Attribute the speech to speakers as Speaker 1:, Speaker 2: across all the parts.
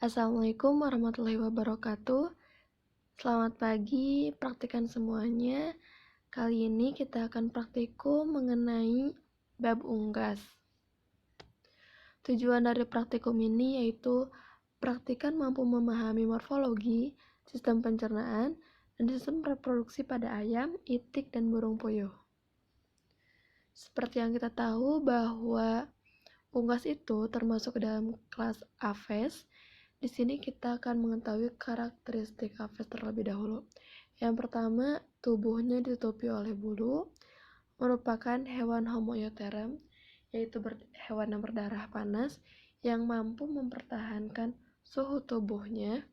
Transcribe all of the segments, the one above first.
Speaker 1: Assalamualaikum warahmatullahi wabarakatuh. Selamat pagi, praktikan semuanya. Kali ini kita akan praktikum mengenai bab unggas. Tujuan dari praktikum ini yaitu praktikan mampu memahami morfologi, sistem pencernaan, dan sistem reproduksi pada ayam, itik, dan burung puyuh. Seperti yang kita tahu bahwa unggas itu termasuk ke dalam kelas Aves. Di sini kita akan mengetahui karakteristik Aves terlebih dahulu. Yang pertama, tubuhnya ditutupi oleh bulu, merupakan hewan homoeoterem, yaitu hewan yang berdarah panas yang mampu mempertahankan suhu tubuhnya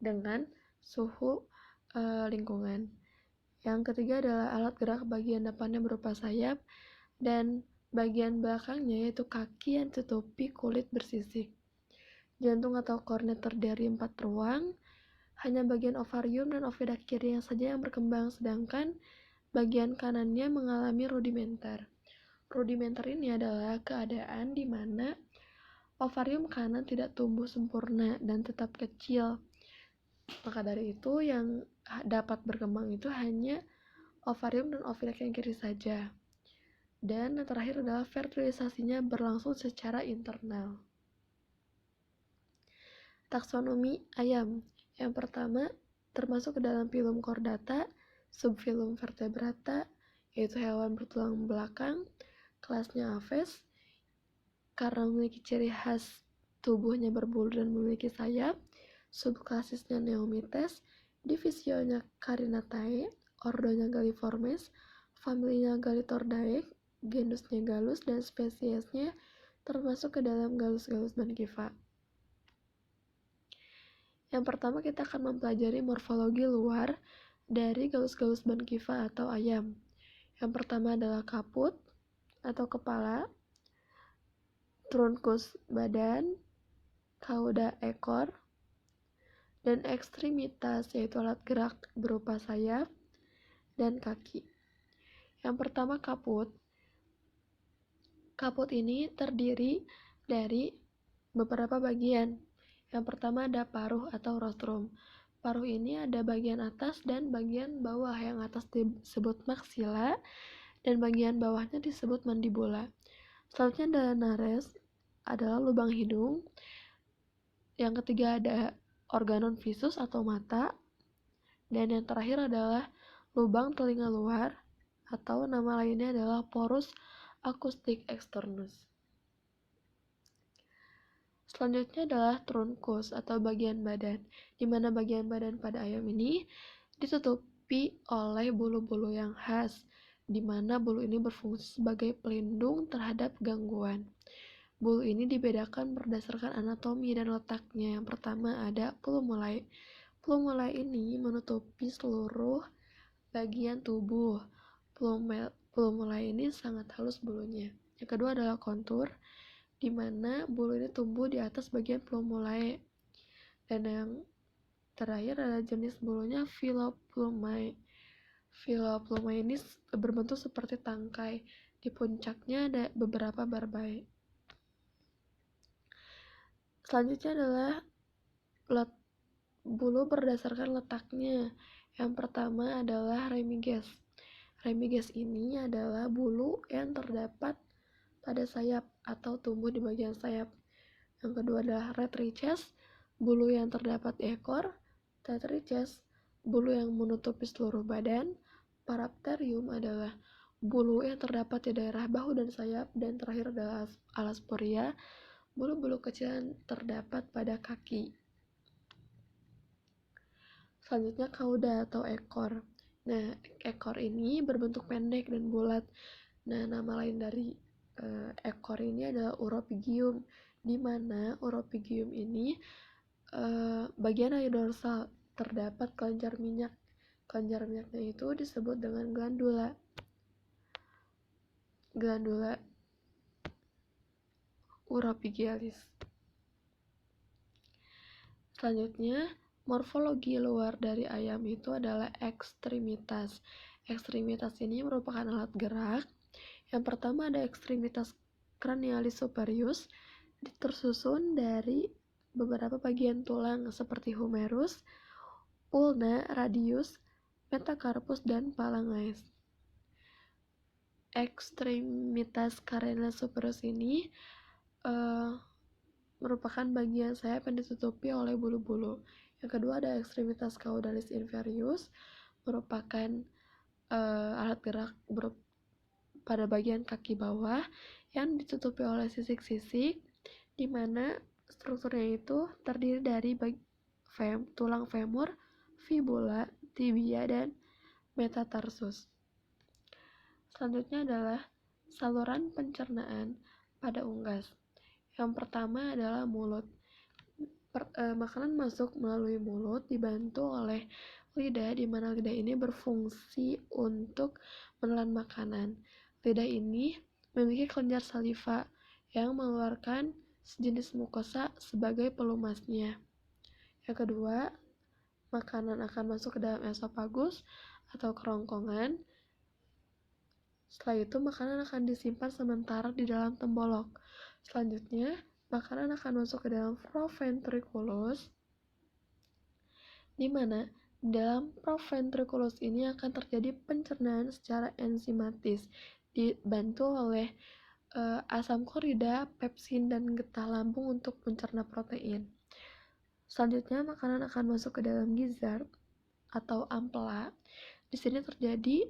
Speaker 1: dengan suhu lingkungan. Yang ketiga adalah alat gerak bagian depannya berupa sayap dan bagian belakangnya yaitu kaki yang ditutupi kulit bersisik. Jantung atau kornet terdiri 4 ruang, hanya bagian ovarium dan ovida kiri yang saja yang berkembang, sedangkan bagian kanannya mengalami rudimenter. Rudimenter ini adalah keadaan di mana ovarium kanan tidak tumbuh sempurna dan tetap kecil. Maka dari itu yang dapat berkembang itu hanya ovarium dan ovida yang kiri saja. Dan yang terakhir adalah fertilisasinya berlangsung secara internal. Taksonomi ayam. Yang pertama, termasuk ke dalam filum Chordata, subfilum Vertebrata, yaitu hewan bertulang belakang, kelasnya Aves, karena memiliki ciri khas tubuhnya berbulu dan memiliki sayap. Subklasisnya Neomites, divisionya Carinatae, ordonya Galliformes, familinya Gallitordae, genusnya Gallus, dan spesiesnya termasuk ke dalam Gallus bankiva. Yang pertama kita akan mempelajari morfologi luar dari Gallus bankiva atau ayam. Yang pertama adalah kaput atau kepala, trunkus badan, cauda ekor, dan ekstremitas yaitu alat gerak berupa sayap dan kaki. Yang pertama kaput. Kaput ini terdiri dari beberapa bagian. Yang pertama ada paruh atau rostrum. Paruh ini ada bagian atas dan bagian bawah. Yang atas disebut maxilla dan bagian bawahnya disebut mandibula. Selanjutnya adalah nares, adalah lubang hidung. Yang ketiga ada organon visus atau mata. Dan yang terakhir adalah lubang telinga luar atau nama lainnya adalah porus acoustic externus. Selanjutnya adalah trunkus atau bagian badan, di mana bagian badan pada ayam ini ditutupi oleh bulu-bulu yang khas, di mana bulu ini berfungsi sebagai pelindung terhadap gangguan. Bulu ini dibedakan berdasarkan anatomi dan letaknya. Yang pertama ada plumulae. Plumulae ini menutupi seluruh bagian tubuh. Plumulae ini sangat halus bulunya. Yang kedua adalah kontur, di mana bulu ini tumbuh di atas bagian plumulae. Dan yang terakhir adalah jenis bulunya Filoplumae. Filoplumae ini berbentuk seperti tangkai. Di puncaknya ada beberapa barbae. Selanjutnya adalah bulu berdasarkan letaknya. Yang pertama adalah remiges. Remiges ini adalah bulu yang terdapat pada sayap atau tumbuh di bagian sayap. Yang kedua adalah retrices, bulu yang terdapat di ekor. Tetrices, bulu yang menutupi seluruh badan. Parapterium adalah bulu yang terdapat di daerah bahu dan sayap. Dan terakhir adalah alasporia, bulu-bulu kecil yang terdapat pada kaki. Selanjutnya cauda atau ekor. Nah, ekor ini berbentuk pendek dan bulat. Nah, nama lain dari ekor ini adalah uropygium, di mana uropygium ini bagian air dorsal terdapat kelenjar minyak. Kelenjar minyaknya itu disebut dengan glandula uropygialis. Selanjutnya, morfologi luar dari ayam itu adalah ekstremitas. Ekstremitas ini merupakan alat gerak. Yang pertama ada ekstremitas cranialis superius, tersusun dari beberapa bagian tulang seperti humerus, ulna, radius, metacarpus, dan phalanges. Ekstremitas carena superus ini merupakan bagian sayap yang ditutupi oleh bulu-bulu. Yang kedua ada ekstremitas caudalis inferius, merupakan alat gerak pada bagian kaki bawah yang ditutupi oleh sisik-sisik, di mana strukturnya itu terdiri dari tulang femur, fibula, tibia, dan metatarsus. Selanjutnya adalah saluran pencernaan pada unggas. Yang pertama adalah mulut. Makanan masuk melalui mulut dibantu oleh lidah, di mana lidah ini berfungsi untuk menelan makanan. Lidah ini memiliki kelenjar saliva yang mengeluarkan sejenis mukosa sebagai pelumasnya. Yang kedua, makanan akan masuk ke dalam esofagus atau kerongkongan. Setelah itu, makanan akan disimpan sementara di dalam tembolok. Selanjutnya, makanan akan masuk ke dalam proventriculus, di mana dalam proventriculus ini akan terjadi pencernaan secara enzimatis, dibantu oleh asam klorida, pepsin, dan getah lambung untuk mencerna protein. Selanjutnya, makanan akan masuk ke dalam gizzard atau ampela. Di sini terjadi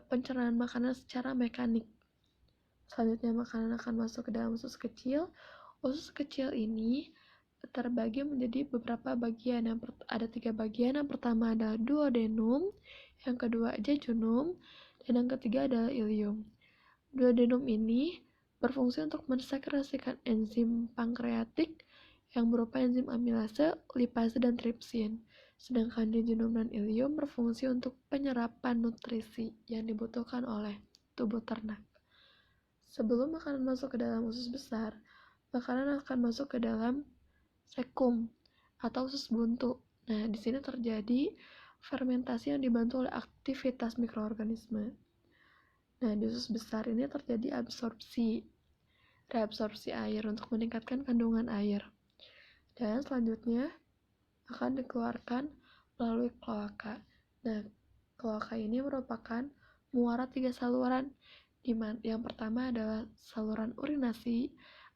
Speaker 1: pencernaan makanan secara mekanik. Selanjutnya, makanan akan masuk ke dalam usus kecil. Usus kecil ini terbagi menjadi beberapa bagian. Ada 3 bagian. Yang pertama adalah duodenum, yang kedua jejunum, dan yang ketiga adalah ileum. Duodenum ini berfungsi untuk mensekresikan enzim pankreatik yang berupa enzim amilase, lipase, dan tripsin. Sedangkan jejunum dan ileum berfungsi untuk penyerapan nutrisi yang dibutuhkan oleh tubuh ternak. Sebelum makanan masuk ke dalam usus besar, makanan akan masuk ke dalam sekum atau usus buntu. Nah, di sini terjadi fermentasi yang dibantu oleh aktivitas mikroorganisme. Nah, di usus besar ini terjadi reabsorpsi air untuk meningkatkan kandungan air. Dan selanjutnya akan dikeluarkan melalui kloaka. Nah, kloaka ini merupakan muara 3 saluran. Yang pertama adalah saluran urinasi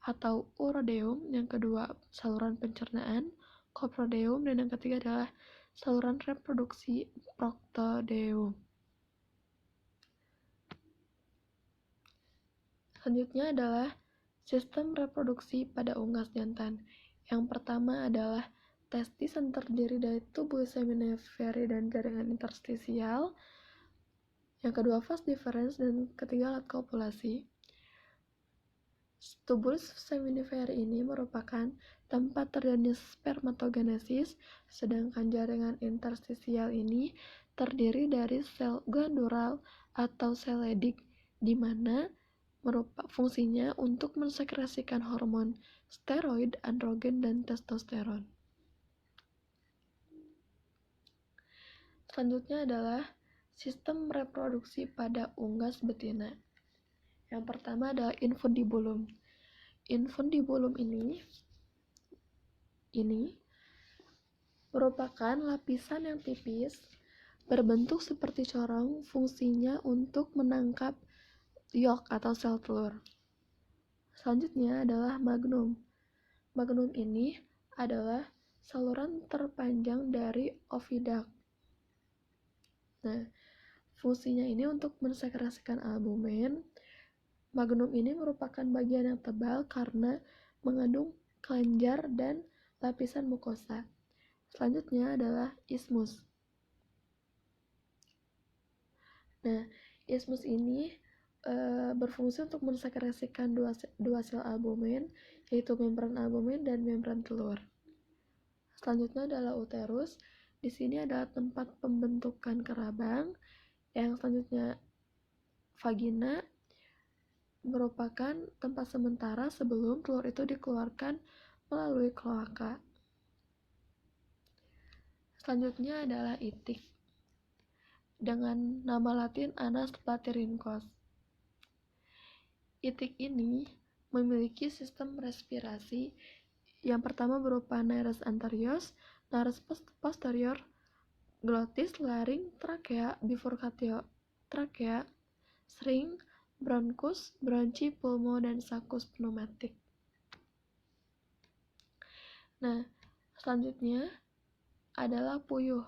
Speaker 1: atau urodeum, yang kedua saluran pencernaan, coprodeum, dan yang ketiga adalah saluran reproduksi, proctodeum. Selanjutnya adalah sistem reproduksi pada unggas jantan. Yang pertama adalah testis yang terdiri dari tubulus seminiferi dan jaringan interstisial. Yang kedua vas deferens, dan ketiga alat kopulasi. Tubulus seminiferi ini merupakan tempat terjadinya spermatogenesis, sedangkan jaringan interstisial ini terdiri dari sel glandular atau sel Leydig, di mana fungsinya untuk mensekresikan hormon steroid, androgen, dan testosteron. Selanjutnya adalah sistem reproduksi pada unggas betina. Yang pertama adalah infundibulum. Infundibulum ini merupakan lapisan yang tipis berbentuk seperti corong, fungsinya untuk menangkap yolk atau sel telur. Selanjutnya adalah magnum. Magnum ini adalah saluran terpanjang dari oviduct. Nah, fungsinya ini untuk mensekresikan albumen. Magnum ini merupakan bagian yang tebal karena mengandung kelenjar dan lapisan mukosa. Selanjutnya adalah isthmus. Nah, isthmus ini berfungsi untuk mensekresikan dua sel albumen, yaitu membran albumen dan membran telur. Selanjutnya adalah uterus. Di sini adalah tempat pembentukan kerabang. Yang selanjutnya vagina merupakan tempat sementara sebelum telur itu dikeluarkan melalui kloaka. Selanjutnya adalah itik, dengan nama latin Anas platyrhynchos. Itik ini memiliki sistem respirasi Yang pertama berupa nares anterior, nares posterior, glotis, laring, trakea, bifurcatio trakea, sring, bronkus, bronchi, pulmo, dan sakus pneumatik. Nah, selanjutnya adalah puyuh.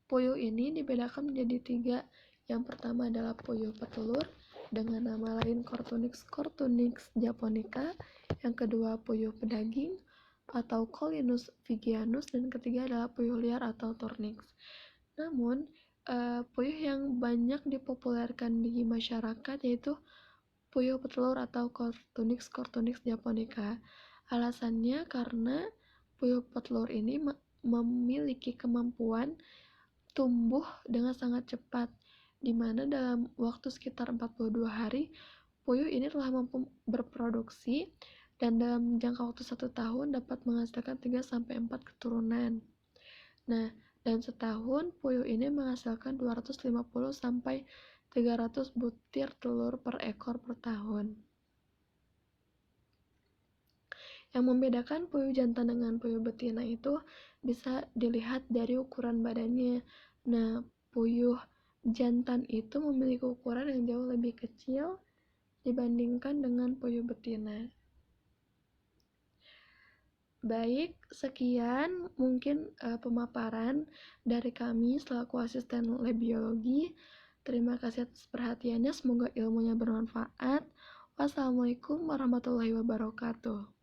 Speaker 1: Puyuh ini dibedakan menjadi 3. Yang pertama adalah puyuh petelur dengan nama lain Cortunix japonica. Yang kedua puyuh pedaging atau Colinus vigianus, dan ketiga adalah puyuh liar atau Turnix. Namun, puyuh yang banyak dipopulerkan di masyarakat yaitu puyuh petelur atau Cortunix japonica. Alasannya karena puyuh petelur ini memiliki kemampuan tumbuh dengan sangat cepat, di mana dalam waktu sekitar 42 hari, puyuh ini telah mampu berproduksi dan dalam jangka waktu 1 tahun dapat menghasilkan 3-4 keturunan. Nah, dalam setahun, puyuh ini menghasilkan 250-300 butir telur per ekor per tahun. Yang membedakan puyuh jantan dengan puyuh betina itu bisa dilihat dari ukuran badannya. Nah, puyuh jantan itu memiliki ukuran yang jauh lebih kecil dibandingkan dengan puyuh betina. Baik, sekian mungkin pemaparan dari kami selaku asisten lab biologi. Terima kasih atas perhatiannya, semoga ilmunya bermanfaat. Wassalamualaikum warahmatullahi wabarakatuh.